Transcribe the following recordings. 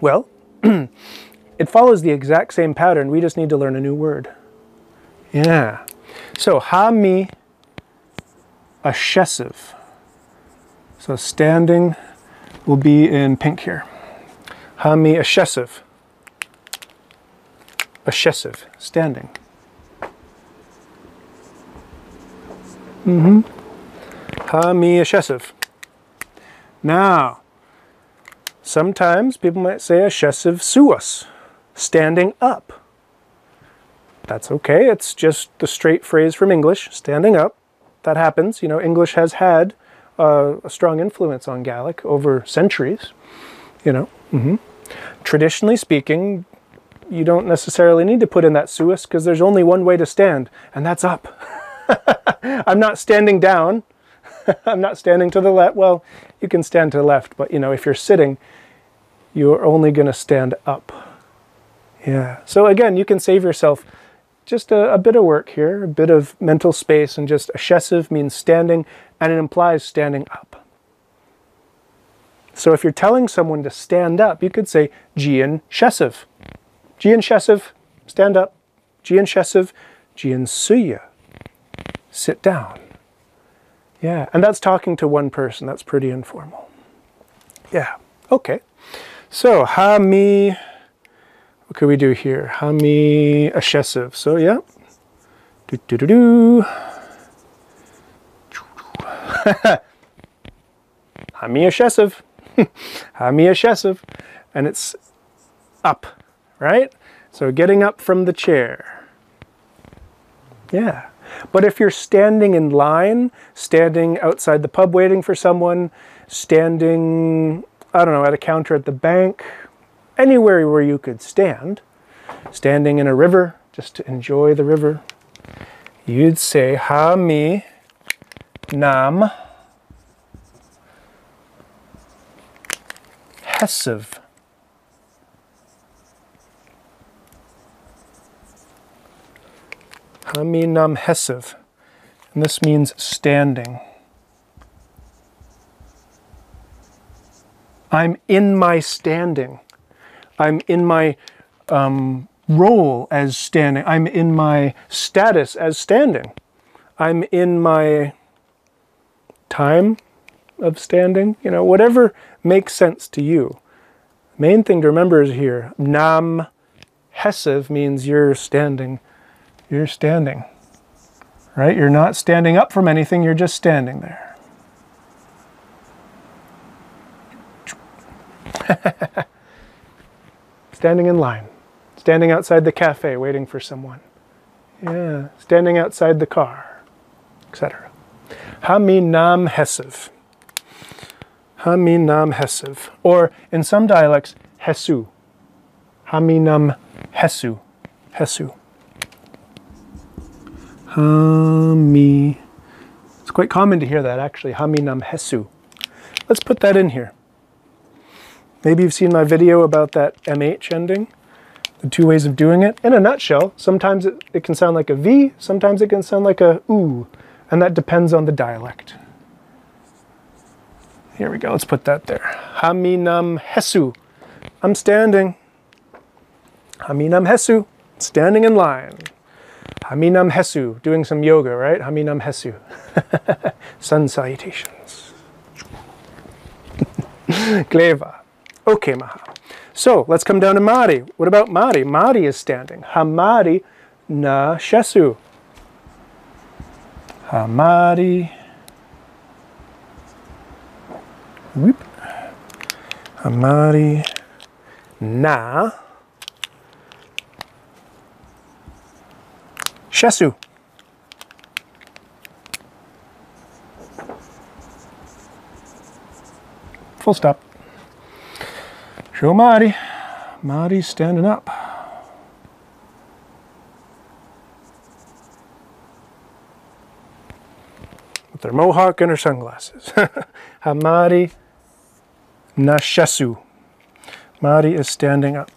Well, it follows the exact same pattern. We just need to learn a new word. Yeah. So, ha-mi ashesiv. So standing will be in pink here. Ha-mi ashesiv. Ashesiv, standing. Ha-mi ashesiv. Now, sometimes people might say ashesiv suas, standing up. That's okay, it's just the straight phrase from English, standing up. That happens, you know, English has had a strong influence on Gaelic over centuries, you know. Traditionally speaking, you don't necessarily need to put in that suas because there's only one way to stand, and that's up. I'm not standing down. I'm not standing to the left. Well, you can stand to the left, but you know, if you're sitting, you're only going to stand up. Yeah. So again, you can save yourself just a bit of work here, a bit of mental space, and just ashesiv means standing, and it implies standing up. So if you're telling someone to stand up, you could say Gian shesiv. Gian shesiv, stand up. Gian shesiv, Gian suya, sit down. Yeah, and that's talking to one person. That's pretty informal. Yeah, okay. So, ha-mi, what could we do here? Ha-mi ashesiv. So, yeah. Do-do-do-do. Ha-mi ashesiv. Ha-mi ashesiv. And it's up, right? So, getting up from the chair. Yeah. But if you're standing in line, standing outside the pub waiting for someone, standing, I don't know, at a counter at the bank, anywhere where you could stand, standing in a river, just to enjoy the river, you'd say, ha-mi nam hesiv. Ha-mi nam hesiv. And this means standing. I'm in my standing. I'm in my role as standing. I'm in my status as standing. I'm in my time of standing. You know, whatever makes sense to you. Main thing to remember is here, nam hesiv means you're standing. You're standing, right? You're not standing up from anything, you're just standing there. Standing in line, standing outside the cafe waiting for someone. Yeah, standing outside the car, etc. Ha-mi nam hesiv. Ha-mi nam hesiv. Or in some dialects, hesu. Ha-mi nam hesu. Hesu. Ha-mi. It's quite common to hear that actually. Ha-mi nam hesu. Let's put that in here. Maybe you've seen my video about that MH ending. The two ways of doing it. In a nutshell, sometimes it can sound like a V, sometimes it can sound like a oo. And that depends on the dialect. Here we go, let's put that there. Ha-mi nam hesu. I'm standing. Ha-mi nam hesu. Standing in line. Ha-mi nam hesu. Doing some yoga, right? Ha-mi nam hesu. Sun salutations. Gleva. Okay, maha. So, let's come down to Mari. What about Mari? Mari is standing. Ha-mari na shesu. Ha-mari. Whoop. Ha-mari na shesu. Full stop. Show Mari. Mari's standing up. With their mohawk and her sunglasses. Ha-mari na shesu. Mari is standing up.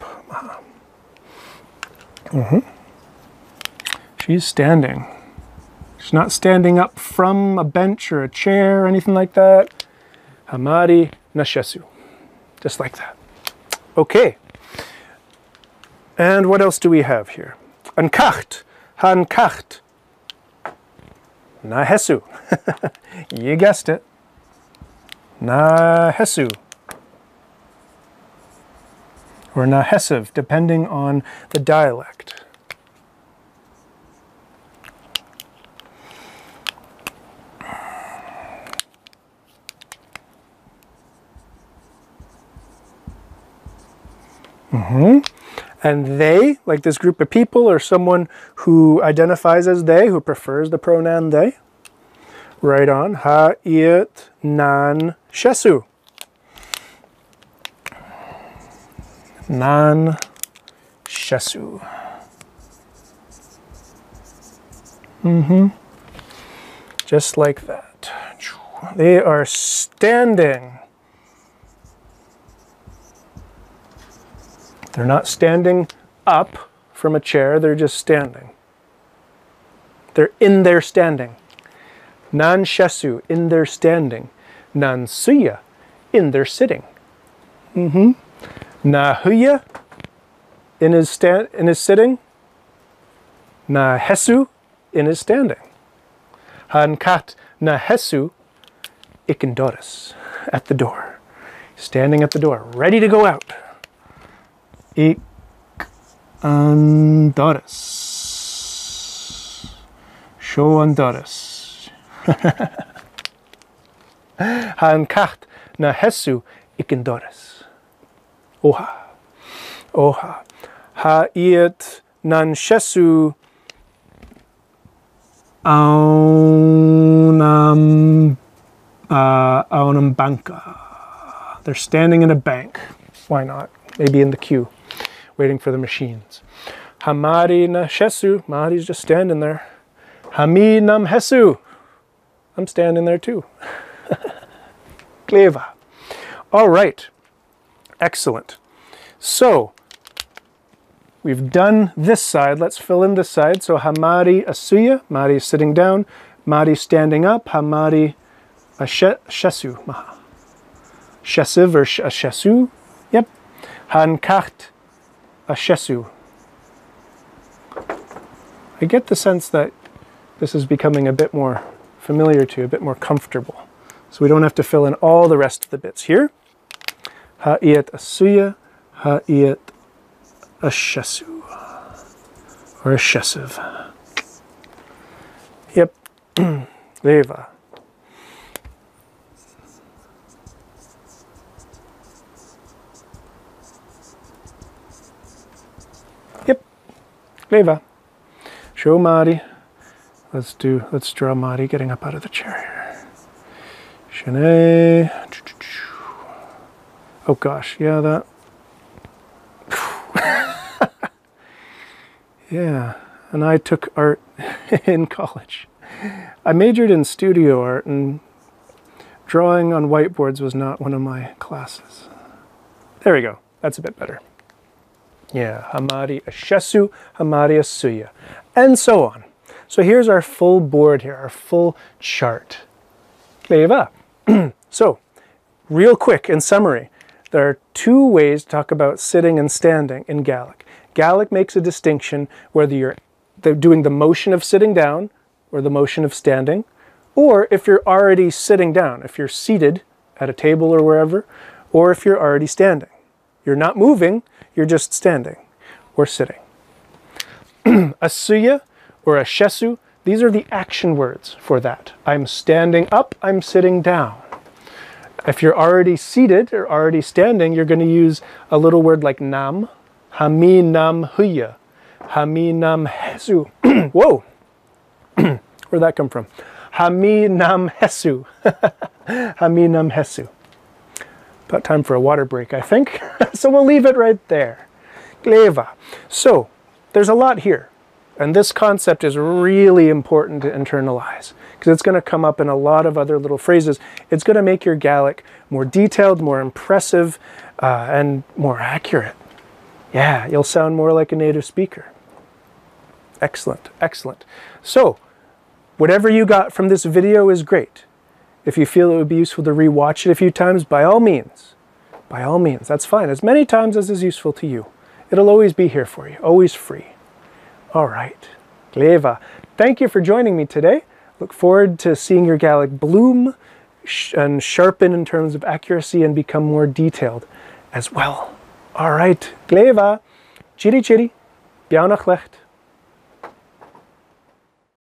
She's standing. She's not standing up from a bench or a chair or anything like that. Ha-mari na shesu. Just like that. Okay. And what else do we have here? An kacht, han kacht. Na hesu. You guessed it. Na hesu. Or na hesiv, depending on the dialect. And they, like this group of people or someone who identifies as they, who prefers the pronoun they, right on. Ha iet nan shesu. Nan shesu. Just like that. They are standing. They're not standing up from a chair, they're just standing. They're in their standing. Nan shesu, in their standing. Nan suya, in their sitting. Na huya, in his sitting. Na hesu, in his standing. Han kat na hesu, ikendoris, at the door. Standing at the door, ready to go out. Ik andoris. Show andoris. Han kacht na hesu ikendoris. Oha. Oha. Ha iet nan shesu aunam banka. They're standing in a bank. Why not? Maybe in the queue, waiting for the machines. Hamari na shesu. Mari's just standing there. Hami nam hesu. I'm standing there too. Kleva. All right. Excellent. So, we've done this side. Let's fill in this side. So, hamari asuya. Mari is sitting down. Mari standing up. Hamari shesu. Shesiv or shesu. Yep. Han kacht shesu. I get the sense that this is becoming a bit more familiar to you, a bit more comfortable. So we don't have to fill in all the rest of the bits here. Ha'iet asuya, ha'iet shesu. Or a shesiv. Yep. Leva. Yep. Leva. Show Mari. Let's draw Mari getting up out of the chair here. Shanae. Oh gosh, yeah, that. Yeah, and I took art in college. I majored in studio art, and drawing on whiteboards was not one of my classes. There we go, that's a bit better. Yeah, hamari shesu, hamari asuya, and so on. So here's our full board here, our full chart. Leva. So, real quick, in summary, there are two ways to talk about sitting and standing in Gaelic. Gaelic makes a distinction whether you're doing the motion of sitting down or the motion of standing, or if you're already sitting down, if you're seated at a table or wherever, or if you're already standing. You're not moving, you're just standing or sitting. Asuya or a shesu, these are the action words for that. I'm standing up, I'm sitting down. If you're already seated or already standing, you're going to use a little word like nam, hami nam huya, hami nam hesu. Whoa! Where'd that come from? Hami nam hesu. Hami nam hesu. About time for a water break, I think. So we'll leave it right there. Gleva. So, there's a lot here. And this concept is really important to internalize because it's going to come up in a lot of other little phrases. It's going to make your Gaelic more detailed, more impressive, and more accurate. Yeah, you'll sound more like a native speaker. Excellent, excellent. So, whatever you got from this video is great. If you feel it would be useful to rewatch it a few times, by all means, by all means, that's fine. As many times as is useful to you. It'll always be here for you, always free. All right. Gleva. Thank you for joining me today. Look forward to seeing your Gaelic bloom and sharpen in terms of accuracy and become more detailed as well. All right. Gleva. Chiri chiri. Bianach lecht.